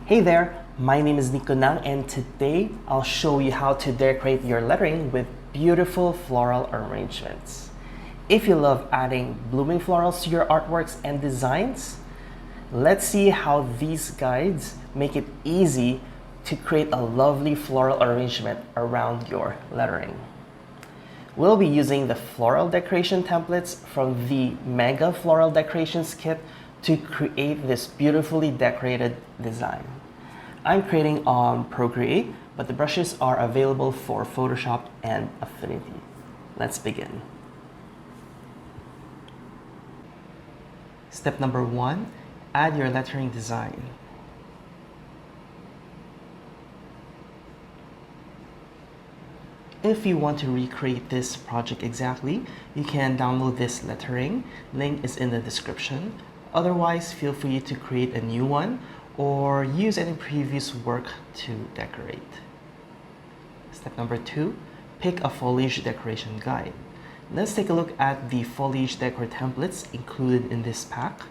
Hey there, my name is Nico and today I'll show you how to decorate your lettering with beautiful floral arrangements. If you love adding blooming florals to your artworks and designs, let's see how these guides make it easy to create a lovely floral arrangement around your lettering. We'll be using the floral decoration templates from the Mega Floral Decorations Kit to create this beautifully decorated design. I'm creating on Procreate, but the brushes are available for Photoshop and Affinity. Let's begin. Step number 1, add your lettering design. If you want to recreate this project exactly, you can download this lettering. Link is in the description. Otherwise, feel free to create a new one or use any previous work to decorate. Step number 2, pick a foliage decoration guide. Let's take a look at the foliage decor templates included in this pack.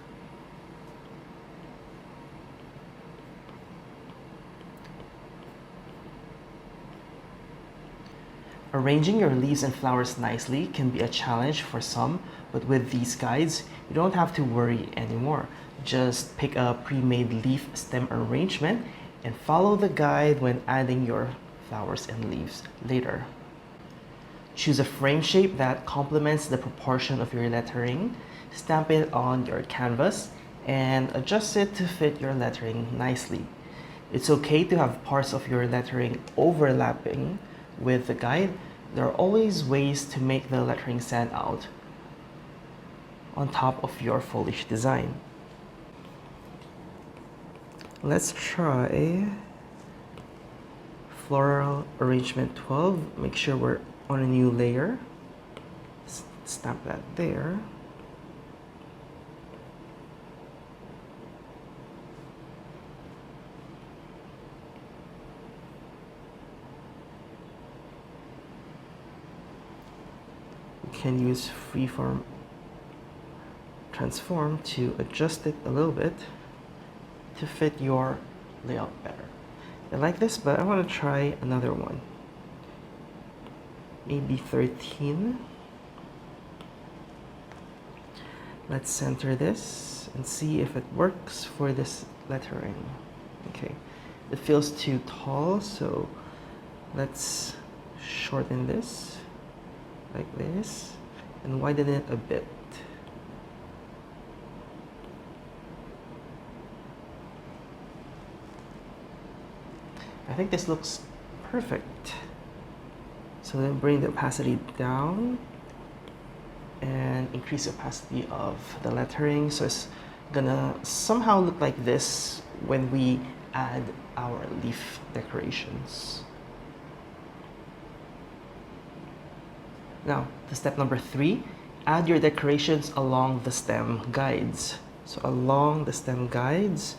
Arranging your leaves and flowers nicely can be a challenge for some, but with these guides, you don't have to worry anymore. Just pick a pre-made leaf stem arrangement and follow the guide when adding your flowers and leaves later. Choose a frame shape that complements the proportion of your lettering, stamp it on your canvas, and adjust it to fit your lettering nicely. It's okay to have parts of your lettering overlapping with the guide. There are always ways to make the lettering stand out on top of your foliage design. Let's try floral arrangement 12. Make sure we're on a new layer. Stamp that there. Can use freeform transform to adjust it a little bit to fit your layout better. I like this, but I want to try another one. Maybe 13. Let's center this and see if it works for this lettering. Okay, it feels too tall, so let's shorten this like this and widen it a bit. I think this looks perfect. So then bring the opacity down and increase the opacity of the lettering so it's gonna somehow look like this when we add our leaf decorations. Now, to step number 3, add your decorations along the stem guides. So along the stem guides,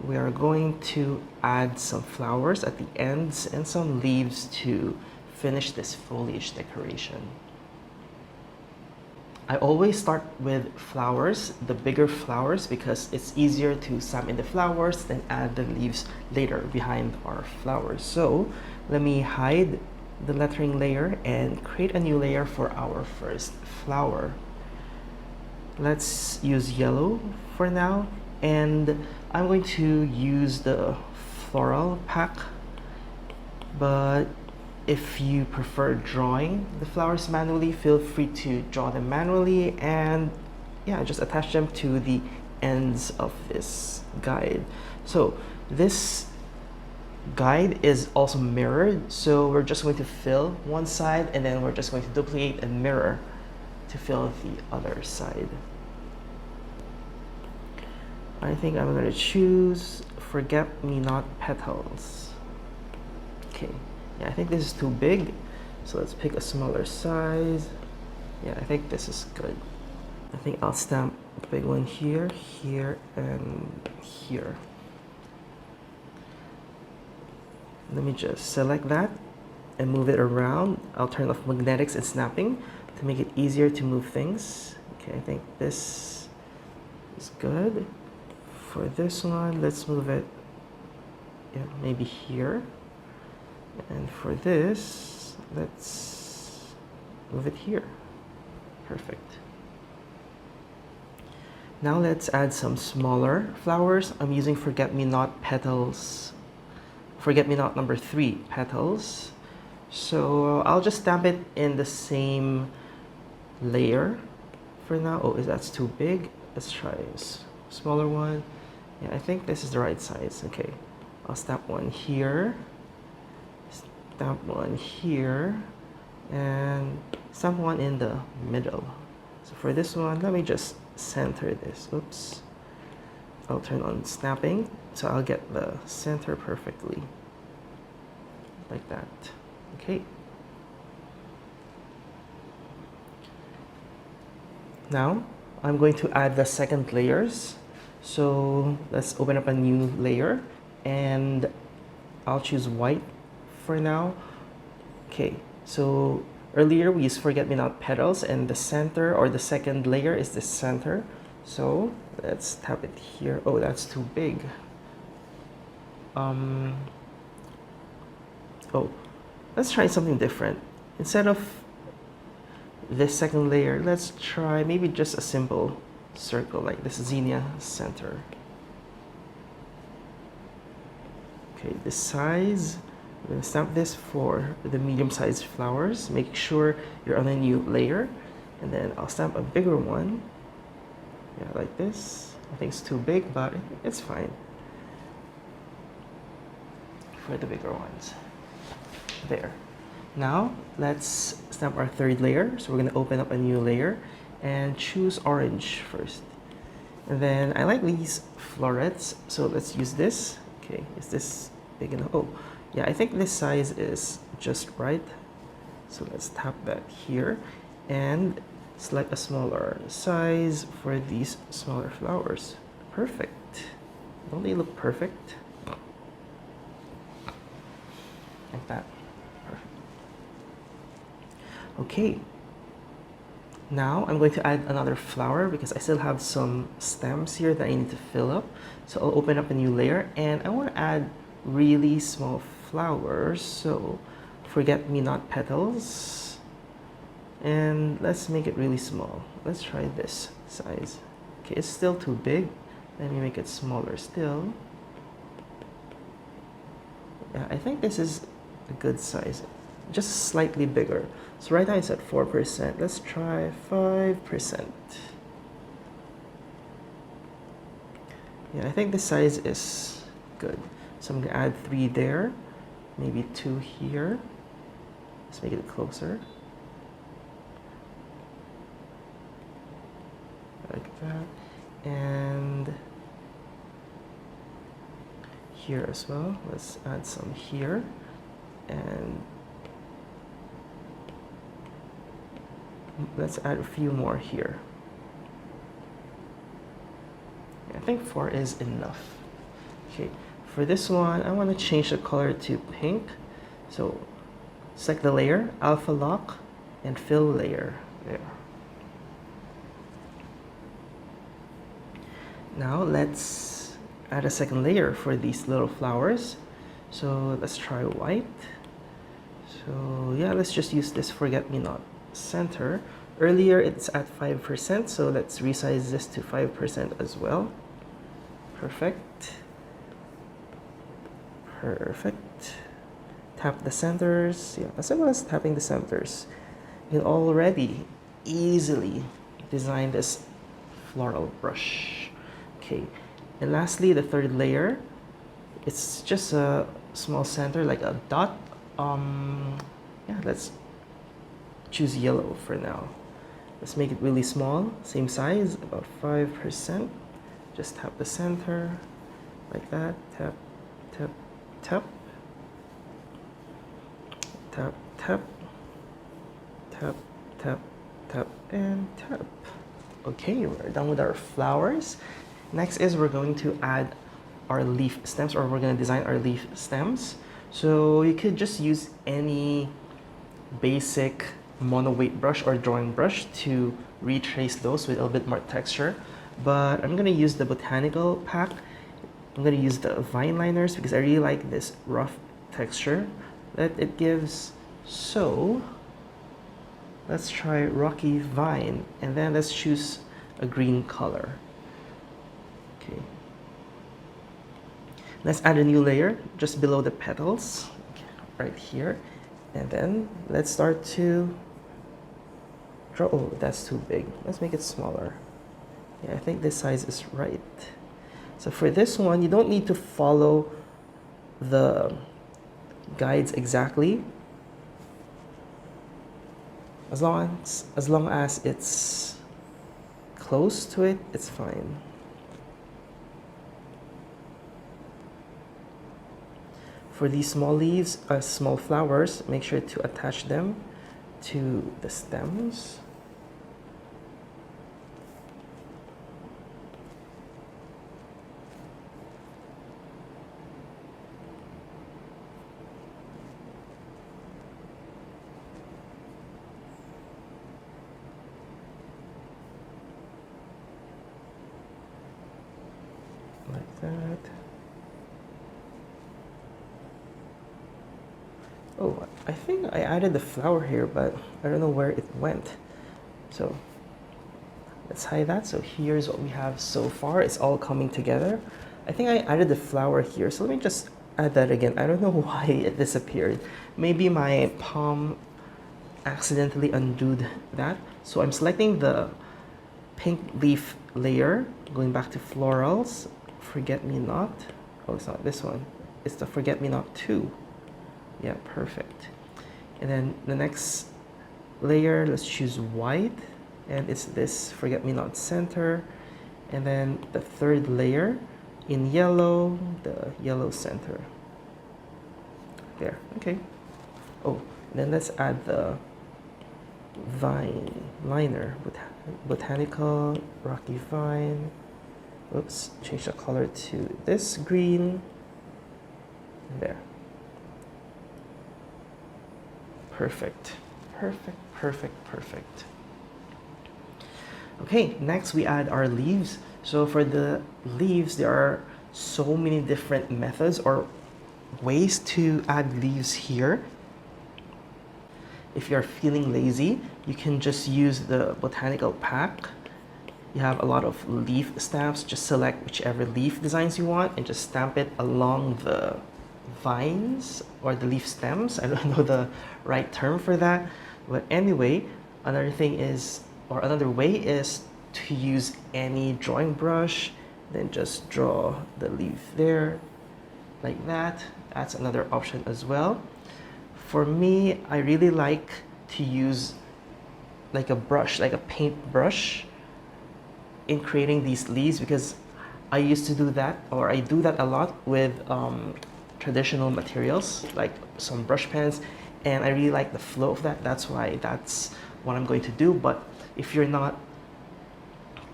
we are going to add some flowers at the ends and some leaves to finish this foliage decoration. I always start with flowers, the bigger flowers, because it's easier to stamp in the flowers than add the leaves later behind our flowers. So let me hide the lettering layer and create a new layer for our first flower. Let's use yellow for now, and I'm going to use the floral pack, but if you prefer drawing the flowers manually, feel free to draw them manually and just attach them to the ends of this guide. So this guide is also mirrored, so we're just going to fill one side and then we're just going to duplicate and mirror to fill the other side. I think I'm going to choose Forget-Me-Not Petals. Okay, I think this is too big, so let's pick a smaller size. I think this is good. I think I'll stamp a big one here, here, and here. Let me just select that and move it around. I'll turn off magnetics and snapping to make it easier to move things. Okay, I think this is good. For this one, let's move it yeah, maybe here. And for this, let's move it here. Perfect. Now let's add some smaller flowers. I'm using forget-me-not petals. Forget-me-not number 3 petals. So I'll just stamp it in the same layer for now. Oh, that's too big. Let's try this smaller one. Yeah, I think this is the right size. Okay, I'll stamp one here, stamp one here, and stamp one in the middle. So for this one, let me just center this. Oops. I'll turn on snapping so I'll get the center perfectly. Like that. Okay. Now, I'm going to add the second layers. So let's open up a new layer and I'll choose white for now. Okay, so earlier we used forget-me-not petals and the center or the second layer is the center. So let's tap it here. Oh, that's too big. Oh, let's try something different. Instead of this second layer, let's try maybe just a simple circle like this zinnia center. Okay, this size, I'm going to stamp this for the medium-sized flowers. Make sure you're on a new layer, and then I'll stamp a bigger one. Yeah, like this. I think it's too big, but it's fine for the bigger ones. There. Now, let's stamp our third layer. So we're going to open up a new layer and choose orange first. And then I like these florets, so let's use this. Okay, is this big enough? Oh, yeah, I think this size is just right. So let's tap that here and select a smaller size for these smaller flowers. Perfect. Don't they look perfect? Like that. Perfect. Okay. Now I'm going to add another flower because I still have some stems here that I need to fill up. So I'll open up a new layer and I want to add really small flowers. So forget-me-not petals. And let's make it really small. Let's try this size. Okay, it's still too big. Let me make it smaller still. Yeah, I think this is a good size. Just slightly bigger. So right now it's at 4%. Let's try 5%. Yeah, I think the size is good. So I'm gonna add 3 there, maybe 2 here. Let's make it closer. Like that. And here as well. Let's add some here. And let's add a few more here. I think 4 is enough. Okay, for this one, I want to change the color to pink. So select the layer, alpha lock, and fill layer. There. Now let's add a second layer for these little flowers. So let's try white. So yeah, let's just use this forget-me-not center. Earlier it's at 5%, so let's resize this to 5% as well. Perfect. Perfect. Tap the centers. Yeah, as well as tapping the centers. You can already easily design this floral brush. Okay, and lastly, the third layer. It's just a small center, like a dot. Yeah, let's choose yellow for now. Let's make it really small, same size, about 5%. Just tap the center, like that. Tap, tap, tap. Tap, tap. Tap, tap, tap, and tap. Okay, we're done with our flowers. Next is we're going to add our leaf stems, or we're going to design our leaf stems. So you could just use any basic mono weight brush or drawing brush to retrace those with a little bit more texture. But I'm going to use the botanical pack. I'm gonna use the vine liners because I really like this rough texture that it gives. So let's try rocky vine, and then let's choose a green color. Okay. Let's add a new layer just below the petals, right here. And then let's start to draw. Oh, that's too big. Let's make it smaller. Yeah, I think this size is right. So for this one, you don't need to follow the guides exactly. As long as it's close to it, it's fine. For these small leaves, small flowers, make sure to attach them to the stems. Like that. Oh, I think I added the flower here, but I don't know where it went. So let's hide that. So here's what we have so far. It's all coming together. I think I added the flower here. So let me just add that again. I don't know why it disappeared. Maybe my palm accidentally undid that. So I'm selecting the pink leaf layer, going back to florals, forget me not. Oh, it's not this one. It's the forget me not 2. Yeah, perfect. And then the next layer, let's choose white, and it's this forget me not center. And then the third layer in yellow, the yellow center. There, okay. Oh, and then let's add the vine liner, botanical rocky vine. Oops, change the color to this green. There. Perfect, perfect, perfect, perfect. Okay, next we add our leaves. So for the leaves, there are so many different methods or ways to add leaves here. If you're feeling lazy, you can just use the botanical pack. You have a lot of leaf stamps. Just select whichever leaf designs you want and just stamp it along the vines or the leaf stems. I don't know the right term for that. But anyway, another thing is, or another way is to use any drawing brush, then just draw the leaf there like that. That's another option as well. For me, I really like to use like a brush, like a paint brush in creating these leaves because I used to do that, or I do that a lot with traditional materials like some brush pens, and I really like the flow of that. That's why that's what I'm going to do. But if you're not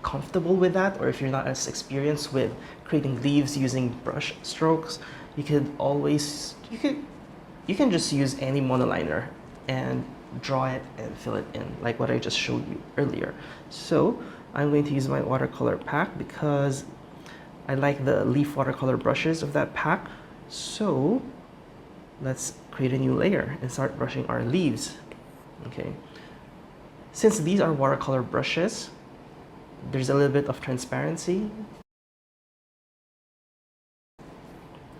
comfortable with that, or if you're not as experienced with creating leaves using brush strokes, you can just use any monoliner and draw it and fill it in like what I just showed you earlier. So I'm going to use my watercolor pack because I like the leaf watercolor brushes of that pack. So let's create a new layer and start brushing our leaves. Okay. Since these are watercolor brushes, there's a little bit of transparency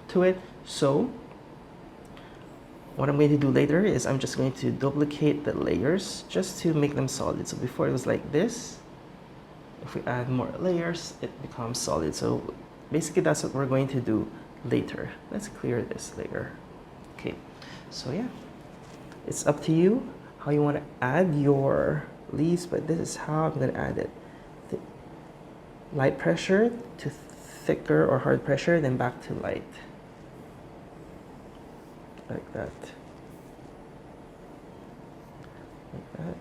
to it. So what I'm going to do later is I'm just going to duplicate the layers just to make them solid. So before it was like this. If we add more layers, it becomes solid. So basically that's what we're going to do later. Let's clear this layer. Okay, so yeah, it's up to you how you want to add your leaves, but this is how I'm going to add it. Light pressure to thicker or hard pressure, then back to light. Like that. Like that.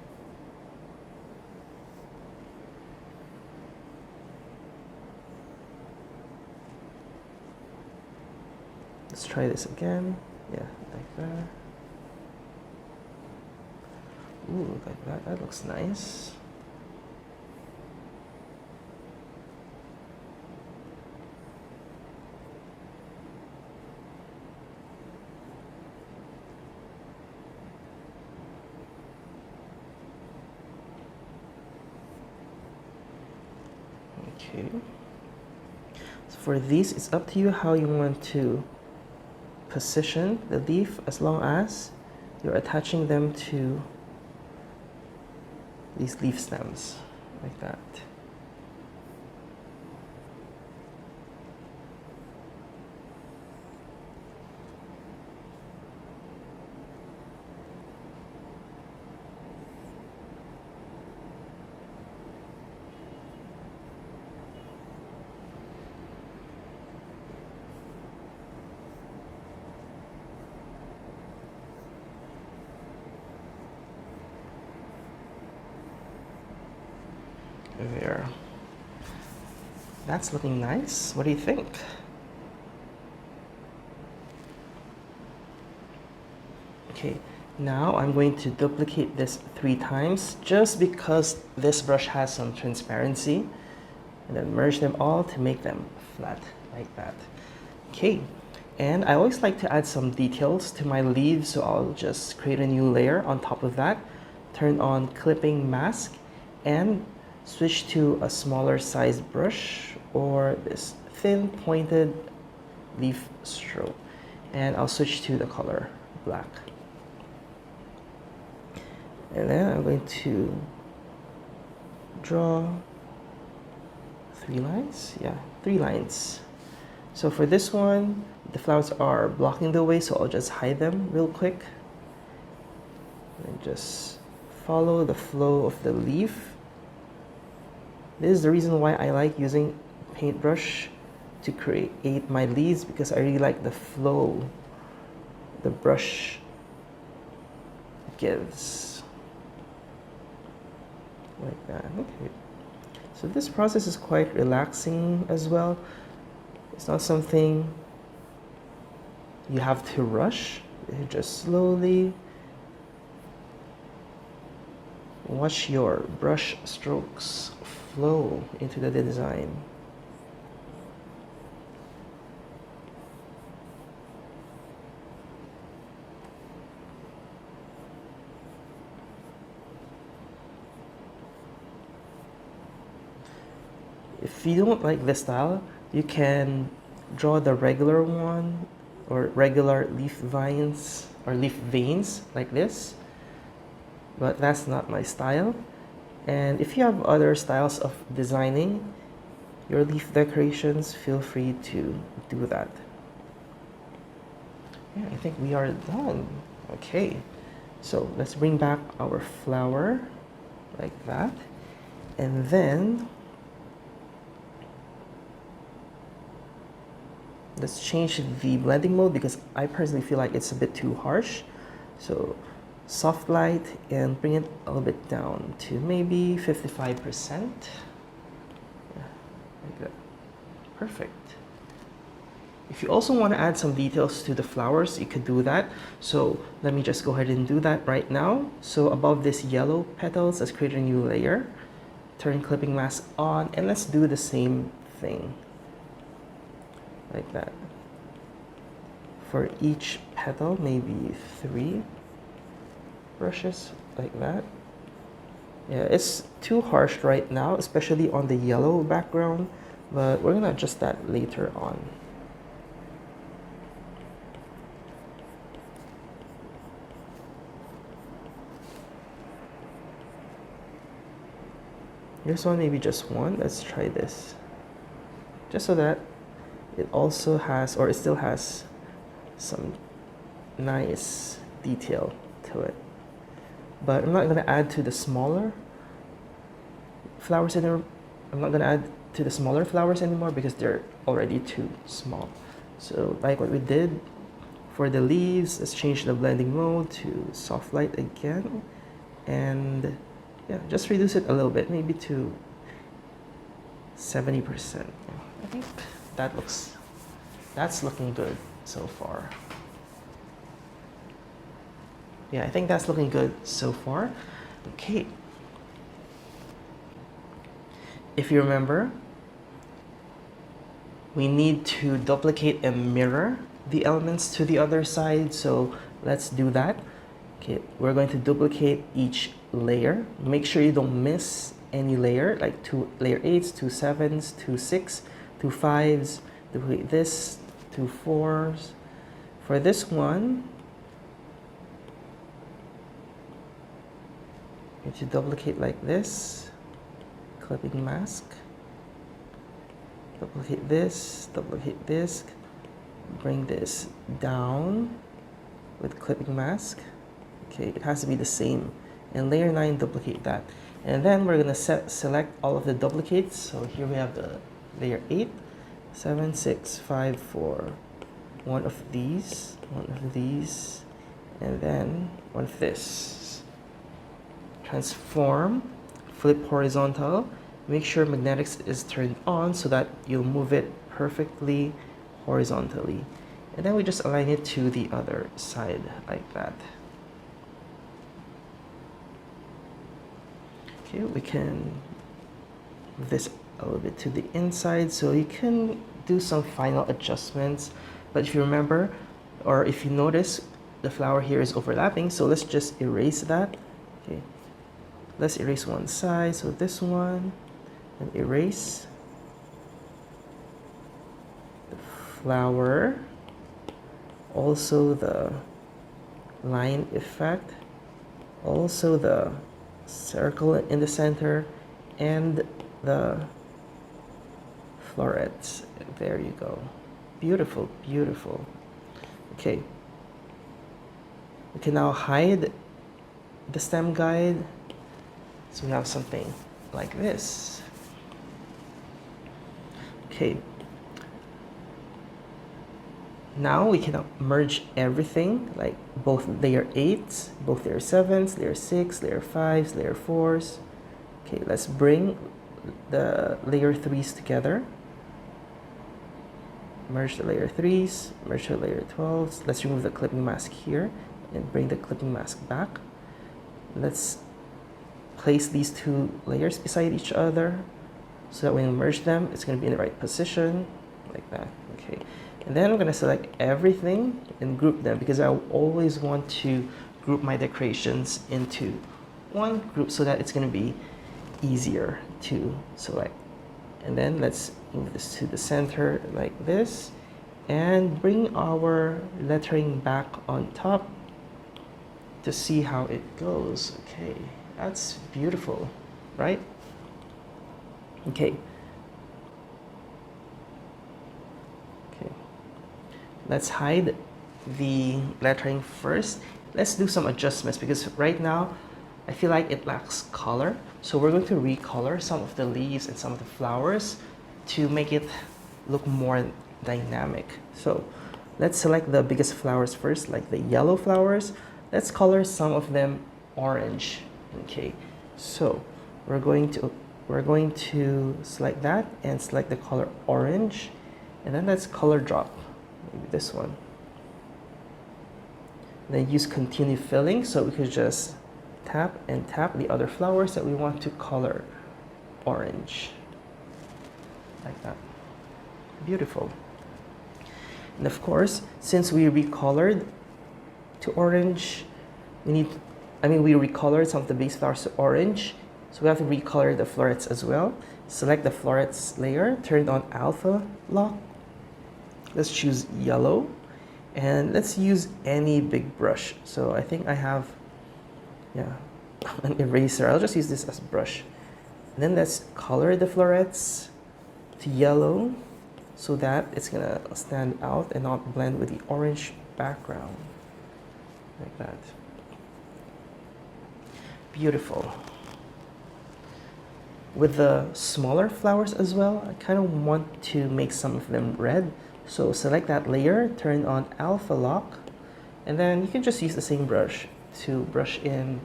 Let's try this again. Yeah, like that. Ooh, like that. That looks nice. Okay. So for these, it's up to you how you want to position the leaf, as long as you're attaching them to these leaf stems, like that. There. That's looking nice. What do you think? Okay, now I'm going to duplicate this 3 times just because this brush has some transparency, and then merge them all to make them flat like that. Okay, and I always like to add some details to my leaves, so I'll just create a new layer on top of that, turn on clipping mask, and switch to a smaller size brush or this thin pointed leaf stroke, and I'll switch to the color black. And then I'm going to draw 3 lines. Yeah, 3 lines. So for this one, the flowers are blocking the way, so I'll just hide them real quick. And just follow the flow of the leaf. This is the reason why I like using paintbrush to create my leaves, because I really like the flow the brush gives. Like that. Okay. So this process is quite relaxing as well. It's not something you have to rush. You just slowly watch your brush strokes flow into the design. If you don't like this style, you can draw the regular one, or regular leaf vines or leaf veins like this, but that's not my style. And if you have other styles of designing your leaf decorations, feel free to do that. Yeah, I think we are done. Okay, so let's bring back our flower like that, and then let's change the blending mode, because I personally feel like it's a bit too harsh. So soft light, and bring it a little bit down to maybe 55%. Yeah, like that. Perfect. If you also want to add some details to the flowers, you could do that. So let me just go ahead and do that right now. So above this yellow petals, let's create a new layer. Turn clipping mask on, and let's do the same thing. Like that. For each petal, maybe 3 brushes like that. Yeah, it's too harsh right now, especially on the yellow background, but we're gonna adjust that later on. Here's one, maybe just 1. Let's try this. Just so that it also has, or it still has, some nice detail to it. But I'm not going to add to the smaller flowers anymore. I'm not going to add to the smaller flowers anymore because they're already too small. So like what we did for the leaves, let's change the blending mode to soft light again. And yeah, just reduce it a little bit, maybe to 70%. I think that's looking good so far. Yeah, I think that's looking good so far. Okay. If you remember, we need to duplicate and mirror the elements to the other side. So let's do that. Okay, we're going to duplicate each layer. Make sure you don't miss any layer, like layer 8s, 2 7s, 2 6, 2 5s, duplicate this, 2 4s. For this one, you have to duplicate like this, clipping mask, duplicate this, bring this down with clipping mask. Okay, it has to be the same. And layer 9, duplicate that. And then we're going to select all of the duplicates. So here we have the layer 8, 7, 6, 5, 4. One of these, and then one of this. Transform, flip horizontal. Make sure magnetics is turned on so that you'll move it perfectly horizontally. And then we just align it to the other side like that. Okay, we can move this a little bit to the inside so you can do some final adjustments. But if you remember, or if you notice, the flower here is overlapping, so let's just erase that. Okay, let's erase one side, so this one, and erase the flower, also the line effect, also the circle in the center, and the florets. There you go. Beautiful, beautiful. Okay. We can now hide the stem guide. So we have something like this. Okay. Now we can merge everything, like both layer 8s, both layer 7s, layer 6, layer 5s, layer 4s. Okay, let's bring the layer 3s together. Merge the layer 3s, merge the layer 12s. Let's remove the clipping mask here and bring the clipping mask back. Let's place these two layers beside each other so that when we merge them, it's going to be in the right position, like that. Okay. And then I'm going to select everything and group them because I always want to group my decorations into one group so that it's going to be easier to select. And then let's move this to the center like this and bring our lettering back on top to see how it goes. Okay, that's beautiful, right? Okay. Okay. Let's hide the lettering first. Let's do some adjustments because right now I feel like it lacks color. So we're going to recolor some of the leaves and some of the flowers to make it look more dynamic. So let's select the biggest flowers first, like the yellow flowers. Let's color some of them orange. Okay, so we're going to select that and select the color orange, and then let's color drop, maybe this one. Then use continue filling, so we could just tap and tap the other flowers that we want to color orange, like that. Beautiful. And of course, since we recolored to orange, we recolored some of the base flowers to orange, so we have to recolor the florets as well. Select the florets layer, turn on alpha lock. Let's choose yellow, and let's use any big brush. So I think I have, an eraser. I'll just use this as a brush. And then let's color the florets to yellow so that it's gonna stand out and not blend with the orange background, like that. Beautiful. With the smaller flowers as well, I kind of want to make some of them red. So select that layer, turn on alpha lock, and then you can just use the same brush to brush in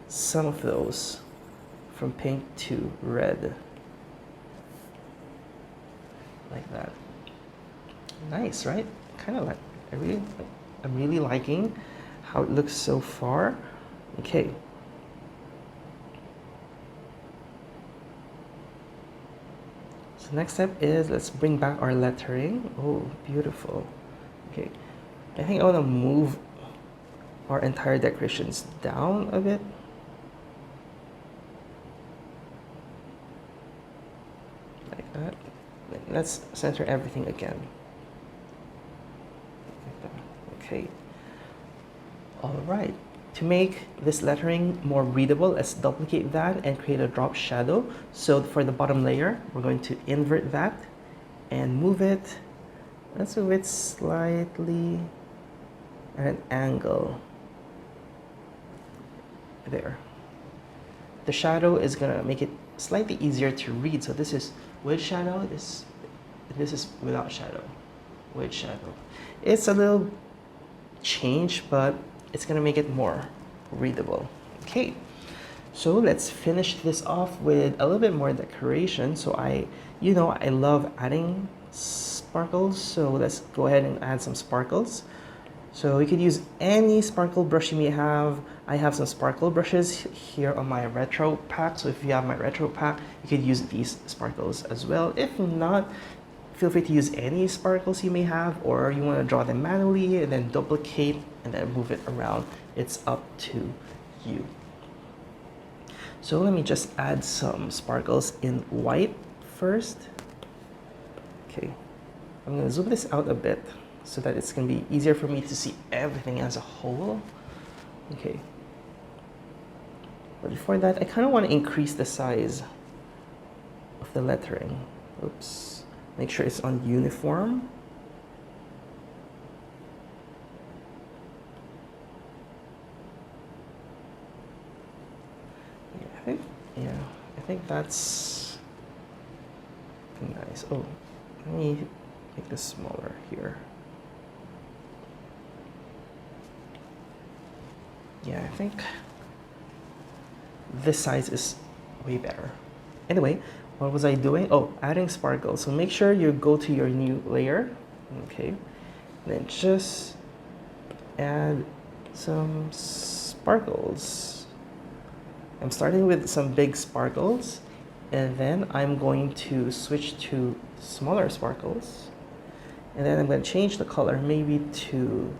some of those from pink to red, like that. Nice, right? Kind of like, I'm really liking how it looks so far. Okay. So next step is let's bring back our lettering. Oh, beautiful. Okay. I think I want to move our entire decorations down a bit. let's center everything again. Okay. All right. To make this lettering more readable, let's duplicate that and create a drop shadow. So for the bottom layer, we're going to invert that and move it. Let's move it slightly at an angle. There. The shadow is gonna make it slightly easier to read. So this is with shadow, this is without shadow. With shadow. It's a little change, but it's gonna make it more readable. Okay, so let's finish this off with a little bit more decoration. So I love adding sparkles, so let's go ahead and add some sparkles. So you could use any sparkle brush you may have. I have some sparkle brushes here on my retro pack, so if you have my retro pack, you could use these sparkles as well. If not, feel free to use any sparkles you may have, or you want to draw them manually and then duplicate and then move it around. It's up to you. So let me just add some sparkles in white first. Okay, I'm going to zoom this out a bit so that it's going to be easier for me to see everything as a whole. Okay. But before that, I kind of want to increase the size of the lettering. Oops. Make sure it's on uniform. I think that's nice. Oh, let me make this smaller here. Yeah, I think this size is way better. Anyway, what was I doing? Oh, adding sparkles. So make sure you go to your new layer. Okay. And then just add some sparkles. I'm starting with some big sparkles, and then I'm going to switch to smaller sparkles. And then I'm going to change the color maybe to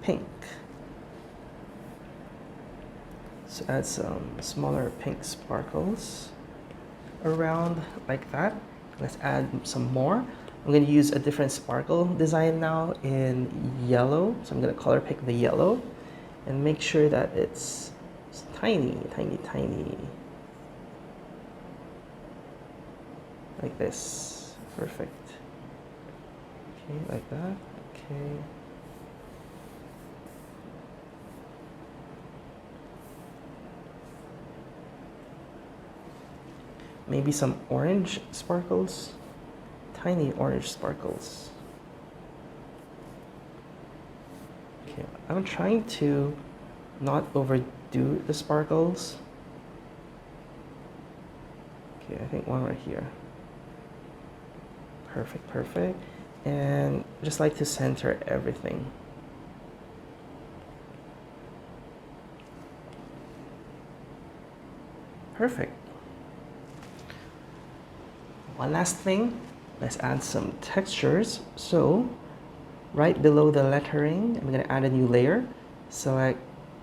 pink. So add some smaller pink sparkles around like that. Let's add some more. I'm going to use a different sparkle design now in yellow. So I'm going to color pick the yellow and make sure that it's tiny, tiny, tiny. Like this. Perfect. Okay, like that. Okay. Maybe some orange sparkles. Tiny orange sparkles. Okay, I'm trying to not overdo the sparkles. Okay, I think one right here. Perfect, perfect. And just like to center everything. Perfect. One last thing, let's add some textures. So right below the lettering, I'm gonna add a new layer. Select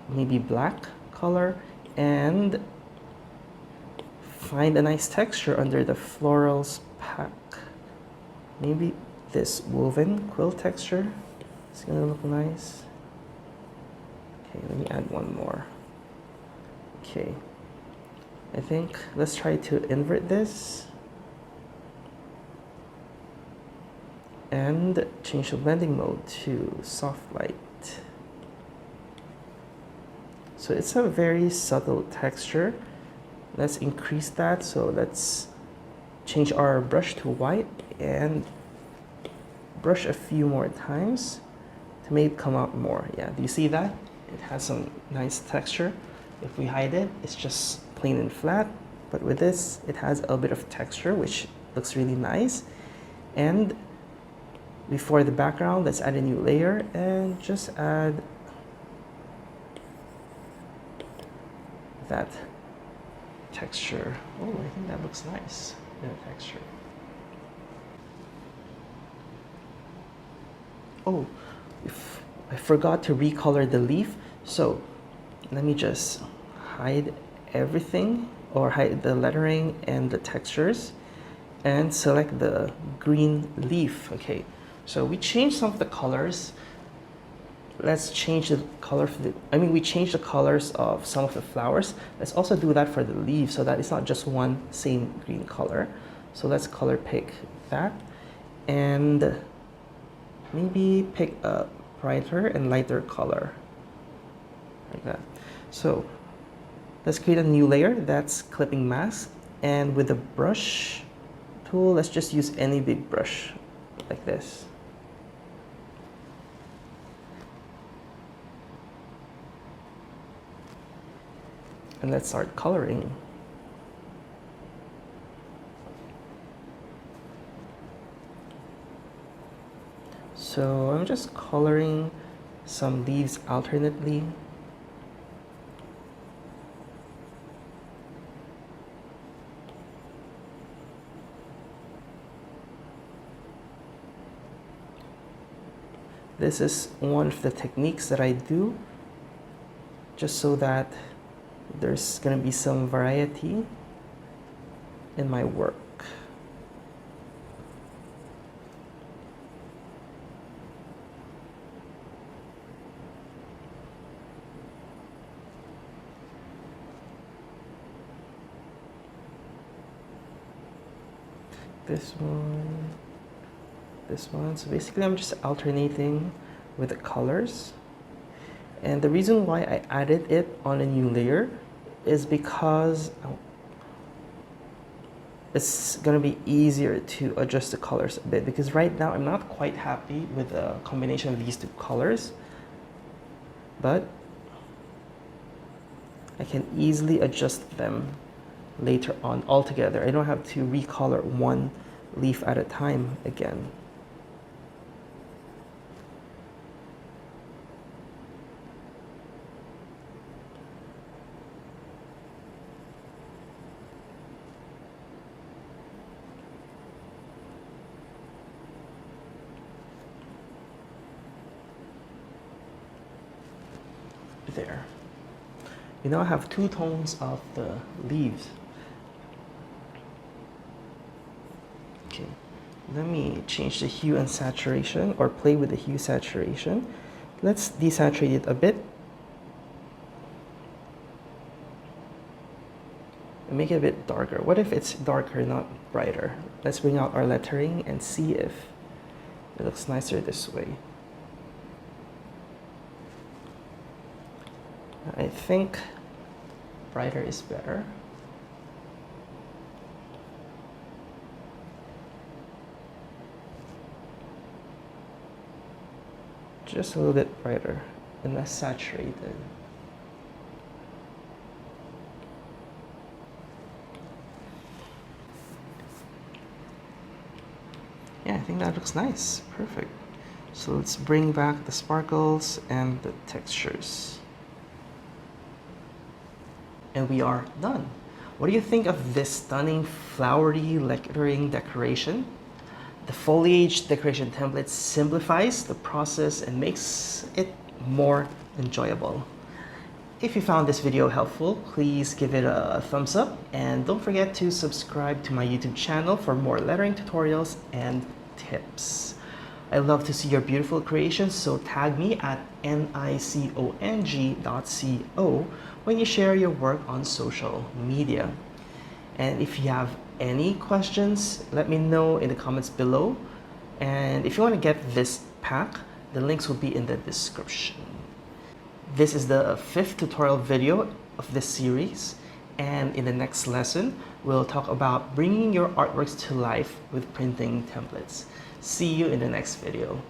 maybe black color and find a nice texture under the florals pack. Maybe this woven quilt texture. It's gonna look nice. Okay, let me add one more. Okay, I think let's try to invert this and change the blending mode to soft light. So it's a very subtle texture. Let's increase that. So let's change our brush to white and brush a few more times to make it come out more. Yeah, do you see that? It has some nice texture. If we hide it, it's just plain and flat. But with this, it has a bit of texture, which looks really nice. And before the background, let's add a new layer and just add that texture. Oh, I think that looks nice, the texture. Oh, I forgot to recolor the leaf. So let me just hide everything, or hide the lettering and the textures. and select the green leaf. Okay, so we changed some of the colors. Let's change the color for we changed the colors of some of the flowers. Let's also do that for the leaves so that it's not just one same green color. So let's color pick that, and maybe pick a brighter and lighter color, like that. So let's create a new layer. That's clipping mask, and with the brush tool, let's just use any big brush like this. And let's start coloring. So I'm just coloring some leaves alternately. This is one of the techniques that I do just so that there's going to be some variety in my work. This one. So basically I'm just alternating with the colors. And the reason why I added it on a new layer is because it's going to be easier to adjust the colors a bit, because right now I'm not quite happy with the combination of these two colors, but I can easily adjust them later on altogether. I don't have to recolor one leaf at a time again. There. You now have two tones of the leaves. Okay, let me change the hue and saturation, or play with the hue saturation. Let's desaturate it a bit and make it a bit darker. What if it's darker, not brighter? Let's bring out our lettering and see if it looks nicer this way. I think brighter is better. Just a little bit brighter and less saturated. Yeah, I think that looks nice. Perfect. So let's bring back the sparkles and the textures. And we are done. What do you think of this stunning flowery lettering decoration? The foliage decoration template simplifies the process and makes it more enjoyable. If you found this video helpful, please give it a thumbs up, and don't forget to subscribe to my YouTube channel for more lettering tutorials and tips. I love to see your beautiful creations, so tag me at nicong.co when you share your work on social media. And if you have any questions, let me know in the comments below. And if you want to get this pack, the links will be in the description. This is the 5th tutorial video of this series, and in the next lesson, we'll talk about bringing your artworks to life with printing templates. See you in the next video.